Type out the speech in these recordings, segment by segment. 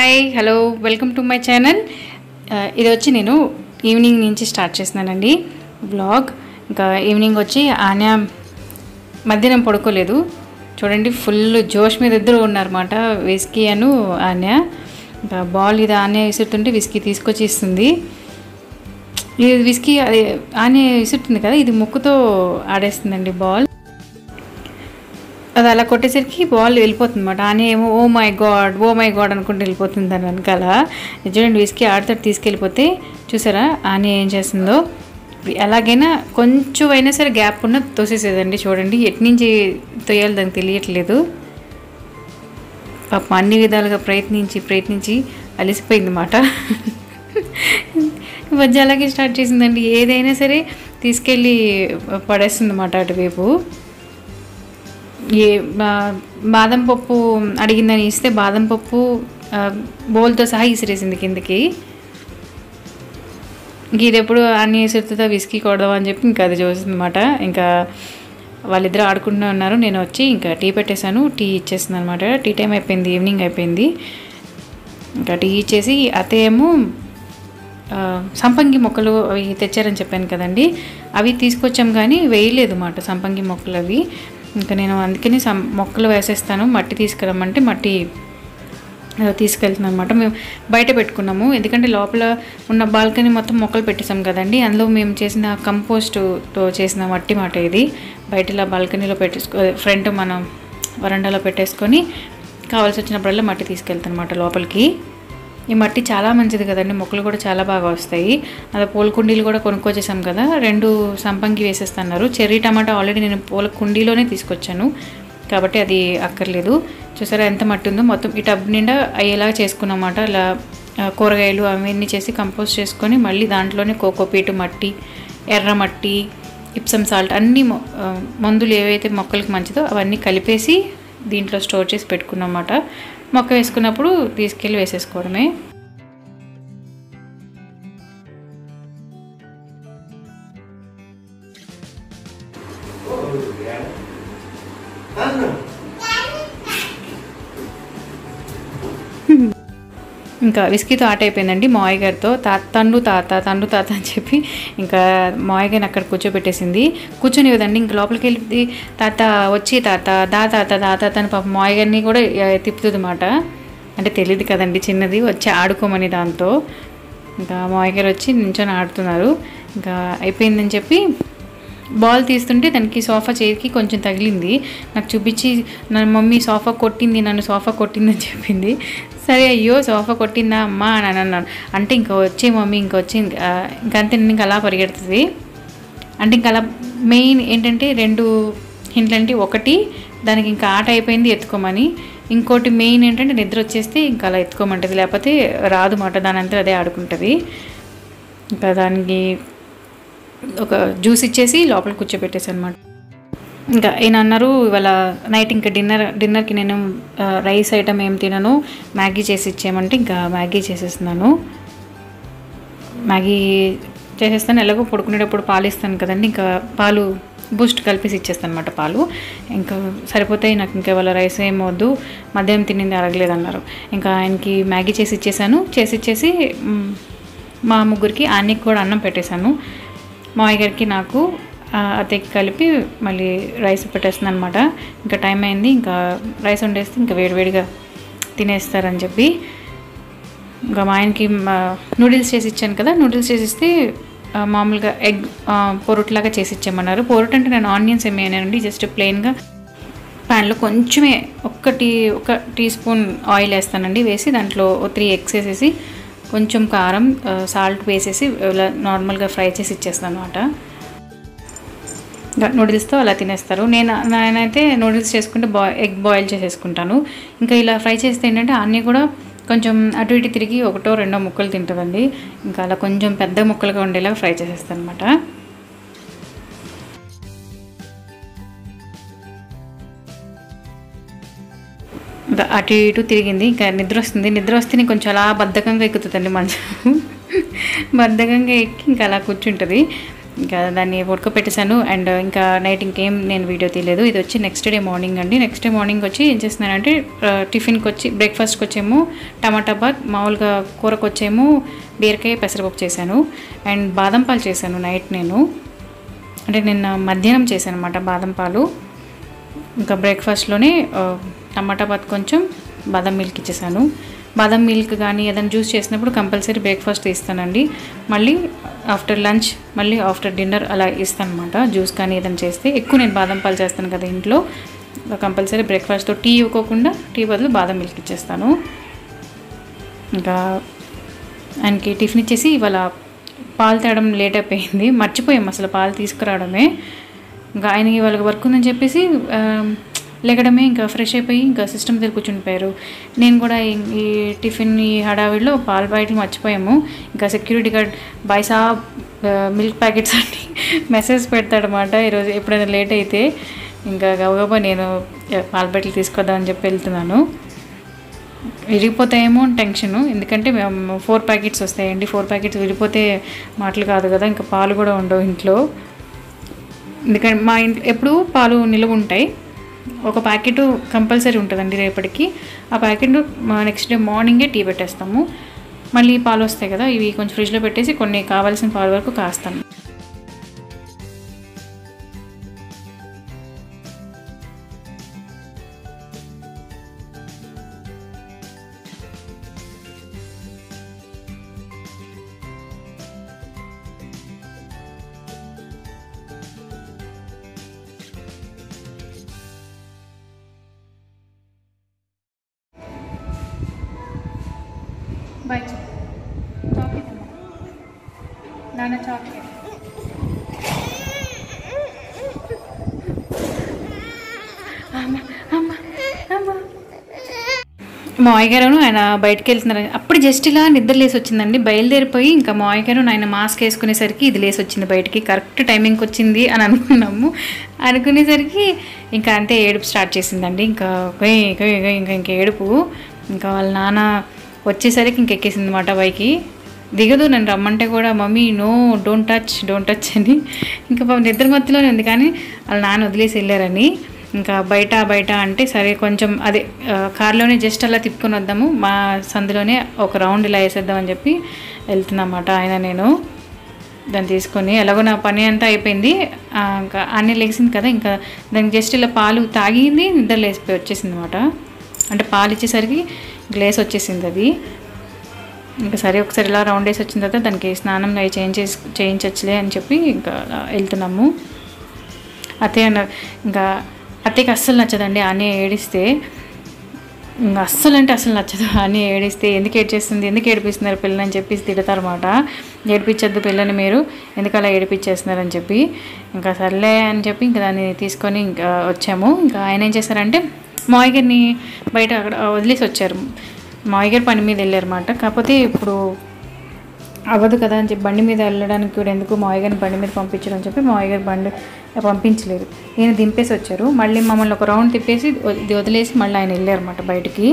Hi hello welcome to my channel. ఇది వచ్చి నేను ఈవినింగ్ నుంచి స్టార్ట్ చేస్తున్నానండి బ్లాగ్. ఇంకా ఈవినింగ్ వచ్చి ఆన్య మధ్యాహ్నం పడుకోలేదు చూడండి, ఫుల్ జోష్ మీద ఇద్దరు ఉన్నారన్నమాట, విస్కీ అను ఆన్య. ఇంకా బాల్ ఇది ఆన్య విసురుతుంటే విస్కీ తీసుకొచ్చి ఇస్తుంది. ఇది విస్కీ అది ఆన్య విసురుతుంది కదా, ఇది ముక్కుతో ఆడేస్తుందండి బాల్. అది అలా కొట్టేసరికి బాల్ వెళ్ళిపోతుంది అనమాట. ఆనే ఏమో ఓ మై గాడ్ అనుకుంటూ వెళ్ళిపోతుంది దాని వెనకాల. చూడండి విస్కీ ఆడుతాడు తీసుకెళ్ళిపోతే. చూసారా ఆనే ఏం చేస్తుందో. ఎలాగైనా కొంచెం అయినా సరే గ్యాప్ ఉన్న తోసేసేదండి. చూడండి ఎట్నుంచి తోయాలి దానికి తెలియట్లేదు. పాపం అన్ని విధాలుగా ప్రయత్నించి అలిసిపోయింది అన్నమాట. మధ్య అలాగే స్టార్ట్ చేసిందండి. ఏదైనా సరే తీసుకెళ్ళి పడేస్తుంది అన్నమాట అటువైపు. బాదం పప్పు అడిగిందని ఇస్తే బాదం పప్పు బౌల్తో సహా ఇసిరేసింది కిందకి. ఇంక ఇది ఎప్పుడు అన్ని విసురుతుందో విస్కీ కొడదాం అని చెప్పి ఇంకా అది చూస్తుంది అనమాట. ఇంకా వాళ్ళిద్దరూ ఆడుకుంటూ ఉన్నారు. నేను వచ్చి ఇంకా టీ పెట్టేశాను, టీ ఇచ్చేసింది అనమాట. టీ టైం అయిపోయింది, ఈవినింగ్ అయిపోయింది. ఇంకా టీ ఇచ్చేసి అతేమో సంపంగి మొక్కలు అవి తెచ్చారని చెప్పాను కదండి, అవి తీసుకొచ్చాం కానీ వేయలేదు అన్నమాట సంపంగి మొక్కలు అవి. ఇంకా నేను అందుకని మొక్కలు వేసేస్తాను, మట్టి తీసుకురమ్మంటే మట్టి తీసుకెళ్తున్నాను అనమాట. మేము బయట పెట్టుకున్నాము, ఎందుకంటే లోపల ఉన్న బాల్కనీ మొత్తం మొక్కలు పెట్టేసాం కదండి. అందులో మేము చేసిన కంపోస్ట్తో చేసిన మట్టి మాట ఇది. బయట ఇలా బాల్కనీలో ఫ్రంట్ మనం వరండాలో పెట్టేసుకొని కావాల్సి వచ్చినప్పుడల్లా మట్టి తీసుకెళ్తాను అనమాట లోపలికి. ఈ మట్టి చాలా మంచిది కదండి, మొక్కలు కూడా చాలా బాగా వస్తాయి. అదే పూల కుండీలు కూడా కొనుక్కొచ్చేసాం కదా, 2 సంపంగి వేసేస్తున్నారు. చెర్రీ టమాటా ఆల్రెడీ నేను పూల కుండీలోనే తీసుకొచ్చాను కాబట్టి అది అక్కర్లేదు. చూసారా ఎంత మట్టి ఉందో, మొత్తం ఈ టబ్ నిండా అయ్యేలా చేసుకున్నమాట. ఇలా కూరగాయలు అవన్నీ చేసి కంపోస్ట్ చేసుకొని మళ్ళీ దాంట్లోనే కోకోపీటు మట్టి, ఎర్రమట్టి, ఇప్సమ్ సాల్ట్ అన్నీ మందులు ఏవైతే మొక్కలకి మంచిదో అవన్నీ కలిపేసి దీంట్లో స్టోర్ చేసి పెట్టుకున్నమాట. మొక్క వేసుకున్నప్పుడు తీసుకెళ్ళి వేసేసుకోవడమే. ఇంకా విస్కీతో ఆట అయిపోయిందండి మావయ్య గారితో. తండ్రు తాత అని చెప్పి ఇంకా మావయ్య గారిని అక్కడ కూర్చోబెట్టేసింది. కూర్చొనివ్వదండి, ఇంక లోపలికి వెళ్ళి తాత వచ్చి దా తాత అని పాప మావయ్య గారిని కూడా తిప్పుతుంది అన్నమాట. అంటే తెలియదు కదండి చిన్నది, వచ్చి ఆడుకోమని దాంతో. ఇంకా మావయ్య గారు వచ్చి నించొని ఆడుతున్నారు. ఇంకా అయిపోయిందని చెప్పి బాల్ తీస్తుంటే దానికి సోఫా చేతికి కొంచెం తగిలింది. నాకు చూపించి నన్ను మమ్మీ సోఫా కొట్టింది, నన్ను సోఫా కొట్టిందని చెప్పింది. సరే అయ్యో సోఫా కొట్టిందా అమ్మా అని అన్నాను. అంటే ఇంకా వచ్చే మమ్మీ ఇంకొచ్చి ఇంకంతే ఇంకా అలా పరిగెడుతుంది. అంటే ఇంకా అలా మెయిన్ ఏంటంటే 2 హింట్లంటే, ఒకటి దానికి ఇంకా ఆట అయిపోయింది ఎత్తుకోమని, ఇంకోటి మెయిన్ ఏంటంటే నిద్ర వచ్చేస్తే ఇంకా అలా ఎత్తుకోమంటుంది, లేకపోతే రాదు మాట, దాని అంతా అదే ఆడుకుంటుంది. ఇంకా దానికి ఒక జ్యూస్ ఇచ్చేసి లోపల కూర్చోబెట్టేసాను అనమాట. ఇంకా ఈయన అన్నారు ఇవాళ నైట్ ఇంకా డిన్నర్కి నేను రైస్ ఐటమ్ ఏం తినను, మ్యాగీ చేసి ఇచ్చేయమంటే ఇంకా మ్యాగీ చేసేస్తున్నాను. మ్యాగీ చేసేస్తాను, ఎలాగో పడుకునేటప్పుడు పాలు ఇస్తాను కదండి, ఇంకా పాలు బూస్ట్ కలిపేసి ఇచ్చేస్తాను అనమాట. పాలు ఇంకా సరిపోతాయి నాకు, ఇంకా ఇవాళ రైస్ ఏమొద్దు, మధ్యాహ్నం తినింది అరగలేదన్నారు. ఇంకా ఆయనకి మ్యాగీ చేసి ఇచ్చేసి మా ముగ్గురికి ఆన్యకి కూడా అన్నం పెట్టేశాను. మావయ్య గారికి నాకు అతనికి కలిపి మళ్ళీ రైస్ పెట్టేస్తున్నాను అనమాట. ఇంకా టైం అయింది, ఇంకా రైస్ వండేస్తే ఇంకా వేడివేడిగా తినేస్తారని చెప్పి ఇంకా మా ఆయనకి నూడిల్స్ చేసి ఇచ్చాను కదా, నూడిల్స్ చేసి ఇస్తే మామూలుగా ఎగ్ పొరుట్లాగా చేసి ఇచ్చామన్నారు. పొరుటు అంటే నేను ఆనియన్స్ ఏమేనండి, జస్ట్ ప్లెయిన్గా ప్యాన్లో కొంచెమే ఒక టీ స్పూన్ ఆయిల్ వేస్తానండి. వేసి దాంట్లో 3 ఎగ్స్ వేసేసి కొంచెం కారం సాల్ట్ వేసేసి ఇలా నార్మల్గా ఫ్రై చేసి ఇచ్చేస్తాను అనమాట. నూడిల్స్తో అలా తినేస్తారు. నేనైతే నూడిల్స్ చేసుకుంటే ఎగ్ బాయిల్ చేసేసుకుంటాను. ఇంకా ఇలా ఫ్రై చేస్తే ఏంటంటే అన్నీ కూడా కొంచెం అటు ఇటు తిరిగి 1-2 ముక్కలు తింటుందండి. ఇంకా అలా కొంచెం పెద్ద ముక్కలుగా ఉండేలా ఫ్రై చేసేస్తాను అనమాట. ఇంకా అటు ఇటు తిరిగింది, ఇంకా నిద్ర వస్తే కొంచెం అలా బద్ధకంగా ఎక్కుతుందండి మంచం. బద్ధకంగా ఎక్కి ఇంకా అలా కూర్చుంటుంది. ఇంకా దాన్ని ఉడకపెట్టేసాను. అండ్ ఇంకా నైట్ ఇంకేం నేను వీడియో తీయలేదు. ఇది వచ్చి నెక్స్ట్ డే మార్నింగ్ అండి. నెక్స్ట్ డే మార్నింగ్ వచ్చి ఏం చేస్తున్నానంటే టిఫిన్కి వచ్చి బ్రేక్ఫాస్ట్కి వచ్చేమో టమాటా బాత్, మామూలుగా కూరకు వచ్చేమో బీరకాయ పెసరపప్పు చేశాను. అండ్ బాదం పాలు చేశాను నైట్ నేను, అంటే నిన్న మధ్యాహ్నం చేశాను అనమాట బాదం పాలు. ఇంకా బ్రేక్ఫాస్ట్లోనే టమాటా బాత్ కొంచెం బాదం మిల్క్ ఇచ్చేసాను. బాదం మిల్క్ కానీ ఏదైనా జ్యూస్ చేసినప్పుడు కంపల్సరీ బ్రేక్ఫాస్ట్ ఇస్తానండి. మళ్ళీ ఆఫ్టర్ లంచ్, మళ్ళీ ఆఫ్టర్ డిన్నర్ అలా ఇస్తాను అనమాట. జ్యూస్ కానీ ఏదైనా చేస్తే ఎక్కువ నేను బాదం పాలు చేస్తాను కదా ఇంట్లో, కంపల్సరీ బ్రేక్ఫాస్ట్తో టీ ఇవ్వకోకుండా టీ బదులు బాదం మిల్క్ ఇచ్చేస్తాను. ఇంకా ఆయనకి టిఫిన్ ఇచ్చేసి ఇవాళ పాలు తేవడం లేట్ అయిపోయింది, మర్చిపోయాం అసలు పాలు తీసుకురావడమే. ఇంకా ఆయన ఇవాళ వర్క్ ఉందని చెప్పేసి లేకడమే ఇంకా ఫ్రెష్ అయిపోయి ఇంకా సిస్టమ్ దగ్గర కూర్చుండిపోయారు. నేను కూడా ఈ టిఫిన్ ఈ హడావిడిలో పాల ప్యాకెట్లు మర్చిపోయాము. ఇంకా security guard Bhainsa milk packets అని మెసేజ్ పెడతాడనమాట ఈరోజు ఎప్పుడైనా లేట్ అయితే. ఇంకా గబగబా నేను పాల ప్యాకెట్లు తీసుకొద్దామని చెప్పి వెళ్తున్నాను. విరిగిపోతాయేమో అని టెన్షను, ఎందుకంటే మేము 4 ప్యాకెట్స్ వస్తాయండి. 4 ప్యాకెట్స్ విరిగిపోతే మాటలు కాదు కదా, ఇంకా పాలు కూడా ఉండవు ఇంట్లో. ఎందుకంటే మా ఇంట్లో ఎప్పుడు పాలు నిలువ ఉంటాయి. ఒక ప్యాకెట్ కంపల్సరీ ఉంటుందండి రేపటికి. ఆ ప్యాకెట్ నెక్స్ట్ డే మార్నింగే టీ పెట్టేస్తాము. మళ్ళీ పాలు వస్తాయి కదా, ఇవి కొంచెం ఫ్రిడ్జ్లో పెట్టేసి కొన్ని కావాల్సిన పాలు వరకు కాస్తాను. బాయ్ చాక్లెట్ నాన్న చాక్లెట్. మావయ్య గారు ఆయన బయటకు వెళ్తున్నారు. అప్పుడు జస్ట్ ఇలా నిద్ర లేసి వచ్చిందండి, బయలుదేరిపోయి ఇంకా మావయ్య గారు ఆయన మాస్క్ వేసుకునేసరికి ఇది లేసి వచ్చింది బయటికి. కరెక్ట్ టైమింగ్కి వచ్చింది అని అనుకునేసరికి ఇంకా అంతే ఏడుపు స్టార్ట్ చేసిందండి. ఇంకా ఇంకా ఏడుపు. ఇంకా వాళ్ళ నాన్న వచ్చేసరికి ఇంకెక్కేసింది అనమాట పైకి. దిగదు, నన్ను రమ్మంటే కూడా మమ్మీ నో డోంట్ టచ్ అని. ఇంకా నిద్ర మధ్యలోనే ఉంది కానీ వాళ్ళ నాన్న వదిలేసి వెళ్ళారని. ఇంకా బయట అంటే సరే కొంచెం అదే కార్లోనే జస్ట్ అలా తిప్పుకొని వద్దాము, మా సందులోనే ఒక రౌండ్ ఇలా వేసేద్దామని చెప్పి వెళ్తున్నమాట ఆయన నేను. దాన్ని తీసుకొని ఎలాగో నా పని అంతా అయిపోయింది. ఇంకా అన్నీ లేచింది కదా, ఇంకా దానికి జస్ట్ ఇలా పాలు తాగింది, నిద్ర లేసిపోయి వచ్చేసింది అనమాట. అంటే పాలు ఇచ్చేసరికి గ్లేస్ వచ్చేసింది అది. ఇంకా సరే ఒకసారి ఇలా రౌండ్ వేసి వచ్చిన తర్వాత దానికి స్నానం చేయించచ్చులే అని చెప్పి ఇంకా వెళ్తున్నాము. ఇంకా అత్తయ్యకి అస్సలు నచ్చదండి ఆనే ఏడిస్తే. ఇంకా అస్సలు అంటే అస్సలు నచ్చదు ఆనే ఏడిస్తే. ఎందుకు ఏడిపిస్తున్నారు పిల్లని అని చెప్పి తిడతారన్నమాట. ఏడిపించద్దు పిల్లని మీరు, ఎందుకు అలా ఏడిపించేస్తున్నారని చెప్పి. ఇంకా సర్లే అని చెప్పి ఇంకా దాన్ని తీసుకొని ఇంకా వచ్చాము. ఇంకా ఆయన ఏం చేశారంటే మావయ్య గారిని బయట అక్కడ వదిలేసి వచ్చారు. మావయ్య గారు పని మీద వెళ్ళారన్నమాట. కాకపోతే ఇప్పుడు అవ్వదు కదా అని చెప్పి బండి మీద వెళ్ళడానికి కూడా ఎందుకు మావయ్య గారిని బండి మీద పంపించడం అని చెప్పి మావయ్య గారు బండి పంపించలేదు. ఈయన దింపేసి వచ్చారు. మళ్ళీ మమ్మల్ని ఒక రౌండ్ తిప్పేసి వదిలేసి మళ్ళీ ఆయన వెళ్ళారన్నమాట బయటికి.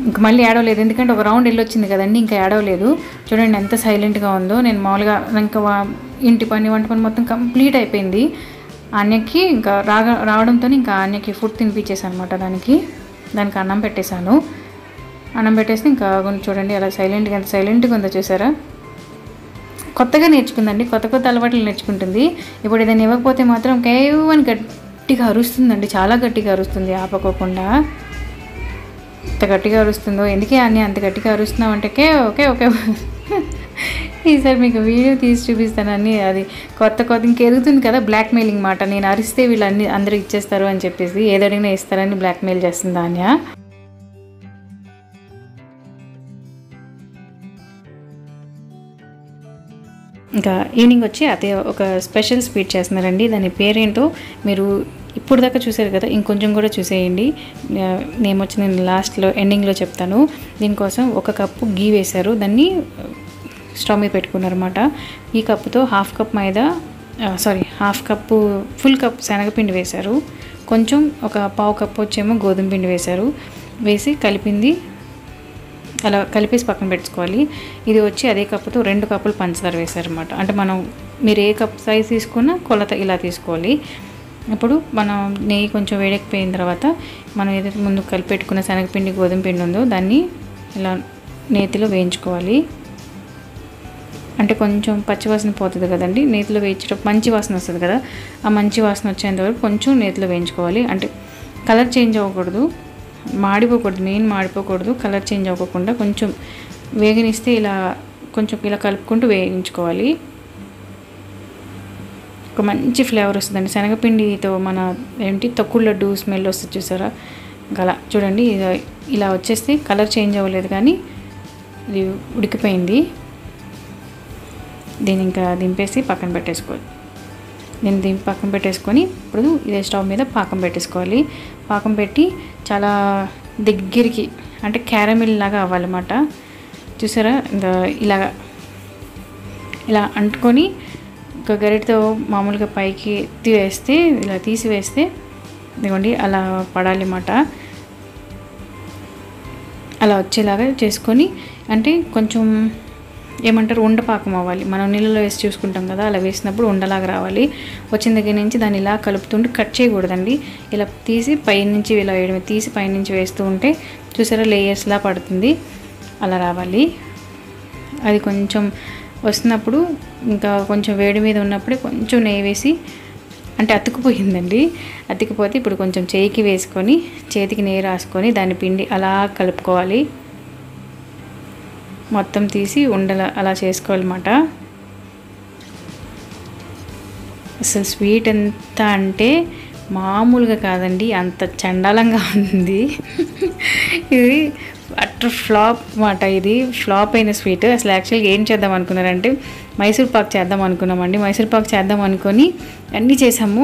ఇంక మళ్ళీ ఏడవలేదు, ఎందుకంటే ఒక రౌండ్ వెళ్ళొచ్చింది కదండి, ఇంకా ఏడవలేదు. చూడండి ఎంత సైలెంట్గా ఉందో. నేను మామూలుగా ఇంకా ఇంటి పని వంట పని మొత్తం కంప్లీట్ అయిపోయింది. ఆన్యకి ఇంకా రావడంతో ఇంకా ఆన్యకి ఫుడ్ తినిపించేసాను అనమాట. దానికి అన్నం పెట్టేశాను. అన్నం పెట్టేసి ఇంకా చూడండి అలా ఎంత సైలెంట్గా ఉందో చూసారా. కొత్తగా నేర్చుకుందండి, కొత్త అలవాట్లు నేర్చుకుంటుంది. ఇప్పుడు ఏదైనా ఇవ్వకపోతే మాత్రం కేవ్ అని గట్టిగా అరుస్తుందండి, చాలా గట్టిగా అరుస్తుంది ఆపకోకుండా. ఎంత గట్టిగా అరుస్తుందో. ఎందుకే అన్నీ అంత గట్టిగా అరుస్తున్నావు అంటే ఓకే ఈసారి మీకు వీడియో తీసి చూపిస్తానని. అది కొత్త ఇంకెరుగుతుంది కదా బ్లాక్మెయిలింగ్ మాట. నేను అరిస్తే వీళ్ళు అందరూ ఇచ్చేస్తారు అని చెప్పేసి ఏదడిగినా ఇస్తారని బ్లాక్మెయిల్ చేస్తుంది ఆన్య. ఇంకా ఈవినింగ్ వచ్చి అత్తయ్య ఒక స్పెషల్ స్వీట్ చేస్తున్నారండి. దాని పేరేంటో మీరు ఇప్పుడు దాకా చూసారు కదా, ఇంకొంచెం కూడా చూసేయండి. నేను లాస్ట్లో ఎండింగ్లో చెప్తాను. దీనికోసం 1 కప్పు గీ వేశారు, దాన్ని స్టవ్ మీద పెట్టుకున్నారన్నమాట. ఈ కప్పుతో హాఫ్ కప్పు ఫుల్ కప్ శనగపిండి వేశారు. కొంచెం ఒక పావు కప్పు వచ్చేమో గోధుమ పిండి వేశారు. వేసి కలిపింది అలా కలిపేసి పక్కన పెట్టుకోవాలి. ఇది వచ్చి అదే కప్పుతో 2 కప్పులు పంచదార వేసారనమాట. అంటే మనం మీరు ఏ కప్ సైజ్ తీసుకున్నా కొలత ఇలా తీసుకోవాలి. ఇప్పుడు మనం నెయ్యి కొంచెం వేడెక్కిపోయిన తర్వాత మనం ఏదైతే ముందు కలిపెట్టుకున్న శనగపిండి గోధుమ పిండి ఉందో దాన్ని ఇలా నేతిలో వేయించుకోవాలి. అంటే కొంచెం పచ్చివాసన పోతుంది కదండి, నేతిలో వేయించేటప్పుడు మంచి వాసన వస్తుంది కదా, ఆ మంచి వాసన వచ్చేంత వరకు కొంచెం నేతిలో వేయించుకోవాలి. అంటే కలర్ చేంజ్ అవ్వకూడదు, మాడిపోకూడదు, మెయిన్ మాడిపోకూడదు, కలర్ చేంజ్ అవ్వకుండా కొంచెం వేగనిస్తే ఇలా కొంచెం ఇలా కలుపుకుంటూ వేయించుకోవాలి. ఒక మంచి ఫ్లేవర్ వస్తుందండి శనగపిండితో. మన తక్కువ లడ్డు స్మెల్ వస్తుంది చూసారా, అలా చూడండి. ఇలా వచ్చేస్తే కలర్ చేంజ్ అవ్వలేదు కానీ ఇది ఉడికిపోయింది. దీన్ని ఇంకా దింపేసి పక్కన పెట్టేసుకోవాలి. దీన్ని పక్కన పెట్టేసుకొని ఇప్పుడు ఇదే స్టవ్ మీద పాకం పెట్టేసుకోవాలి. పాకం పెట్టి చాలా దగ్గరికి అంటే క్యారమిల్ లాగా అవ్వాలన్నమాట. చూసారా, ఇలా అంటుకొని ఒక గరిటతో మామూలుగా పైకి ఎత్తివేస్తే ఇలా తీసివేస్తే ఇదిగోండి అలా పడాలి అన్నమాట. అలా వచ్చేలాగా చేసుకొని అంటే కొంచెం ఏమంటారు ఉండపాకం అవ్వాలి. మనం నీళ్ళలో వేసి చూసుకుంటాం కదా, అలా వేసినప్పుడు ఉండలాగా రావాలి. వచ్చిన దగ్గర నుంచి దాన్ని ఇలా కలుపుతుంటే కట్ చేయకూడదండి. ఇలా తీసి పైనుంచి ఇలా వేయడమే, తీసి పైనుంచి వేస్తూ ఉంటే చూసారా లేయర్స్లా పడుతుంది. అలా రావాలి. అది కొంచెం వస్తున్నప్పుడు ఇంకా కొంచెం వేడి మీద ఉన్నప్పుడే కొంచెం నెయ్యి వేసి, అంటే అతుక్కుపోయిందండి, అతుక్కుపోతే ఇప్పుడు కొంచెం చేయికి వేసుకొని చేతికి నెయ్యి రాసుకొని దాన్ని పిండి అలా కలుపుకోవాలి. మొత్తం తీసి ఉండల అలా చేసుకోవాలన్నమాట. అసలు స్వీట్ ఎంత అంటే మామూలుగా కాదండి, అంత చండాలంగా ఉంది. ఇది అట్టర్ ఫ్లాప్ మాట. ఇది ఫ్లాప్ అయిన స్వీట్. అసలు యాక్చువల్గా ఏం చేద్దాం అనుకున్నారంటే మైసూర్ పాక్ చేద్దాం అనుకున్నామండి. మైసూర్ పాక్ చేద్దాం అనుకొని అన్నీ చేసాము.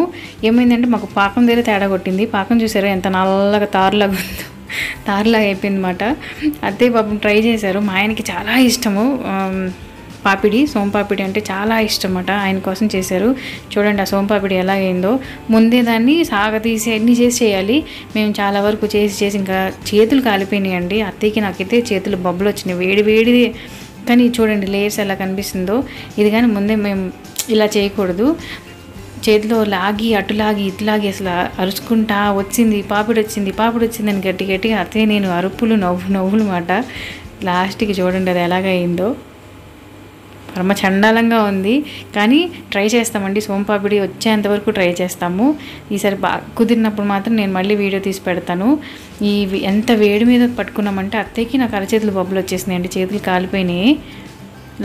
ఏమైందంటే మాకు పాకం దగ్గర తేడా కొట్టింది. పాకం చూసారా ఎంత నల్లగా తారులాగా ఉందో, తారులాగా అయిపోయింది అన్నమాట. అదే పాపం ట్రై చేశారు. మా ఆయనకి చాలా ఇష్టము పాపిడి, సోంపాపిడి అంటే చాలా ఇష్టం అన్నమాట. ఆయన కోసం చేశారు. చూడండి ఆ సోంపాపిడి ఎలా అయిందో. ముందే దాన్ని సాగతీసి అన్నీ చేసి చేయాలి. మేము చాలా వరకు చేసి ఇంకా చేతులు కాలిపోయినాయండి. అత్తయ్యకి నాకైతే చేతులు బొబ్బలు వచ్చినాయి, వేడి వేడిది. కానీ చూడండి లేయర్స్ ఎలా కనిపిస్తుందో. ఇది కానీ ముందే మేము ఇలా చేయకూడదు. చేతిలో లాగి అటులాగి ఇటులాగి అసలు అరుచుకుంటా వచ్చింది పాపిడి వచ్చిందని గట్టిగా అత్తయ్య నేను అరుపులు నవ్వులు మాట. లాస్ట్కి చూడండి అది ఎలాగైందో. పరమ చండాలంగా ఉంది. కానీ ట్రై చేస్తామండి, సోంపాపిడి వచ్చేంతవరకు ట్రై చేస్తాము. ఈసారి బాగా కుదిరినప్పుడు మాత్రం నేను మళ్ళీ వీడియో తీసి పెడతాను. ఎంత వేడి మీద పట్టుకున్నామంటే అత్తయ్యకి నాకు అరచేతులు బొబ్బలు వచ్చేసినాయండి, చేతులు కాలిపోయినాయి.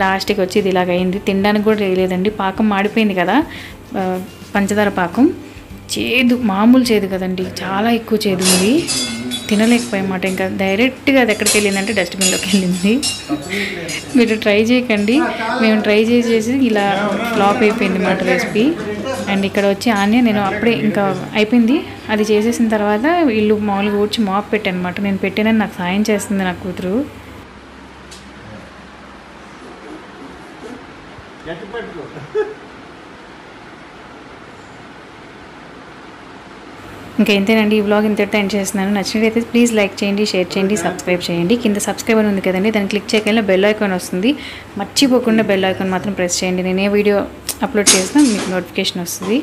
లాస్ట్కి వచ్చి ఇది ఇలాగైంది. తినడానికి కూడా లేదండి, పాకం మాడిపోయింది కదా, పంచదార పాకం. చేదు, మామూలు చేదు కదండి, చాలా ఎక్కువ చేదు ఉంది. తినలేకపోయామాట. ఇంకా డైరెక్ట్గా అది ఎక్కడికి వెళ్ళిందంటే డస్ట్బిన్లోకి వెళ్ళింది. మీరు ట్రై చేయకండి. మేము ట్రై చేసి ఇలా ఫ్లాప్ అయిపోయింది మాట రెసిపీ. అండ్ ఇక్కడ వచ్చి ఆనియన్ నేను అప్పుడే ఇంకా అయిపోయింది. అది చేసేసిన తర్వాత ఇల్లు మామూలుగా ఊడ్చి మాప్ పెట్టాను అనమాట. నేను పెట్టానని నాకు సాయం చేస్తుంది నా కూతురు. ఇంకా ఇంతేనండి, ఈ వ్లాగ్ ఇంతటితో ఎండ్ చేస్తున్నాను. నచ్చినట్లయితే ప్లీజ్ లైక్ చేయండి, షేర్ చేయండి, సబ్స్క్రైబ్ చేయండి. కింద సబ్స్క్రైబ్ అని ఉంది కదండి, దాన్ని క్లిక్ చేయకుండా బెల్ ఐకాన్ వస్తుంది. మర్చిపోకుండా బెల్ ఐకాన్ మాత్రం ప్రెస్ చేయండి. నేను ఏ వీడియో అప్లోడ్ చేసినా మీకు నోటిఫికేషన్ వస్తుంది.